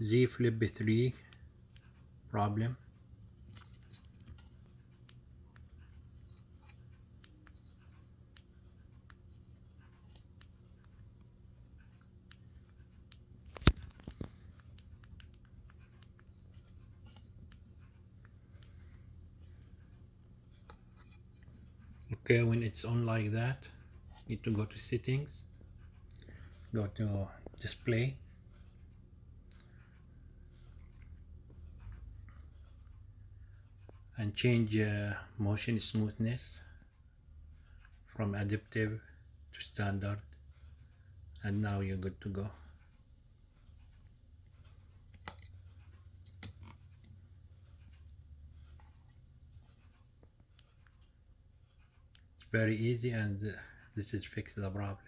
Z Flip 3 problem. Okay, when it's on like that, you need to go to settings, go to display, and change motion smoothness from adaptive to standard, and now you're good to go. It's very easy, and this is fix the problem.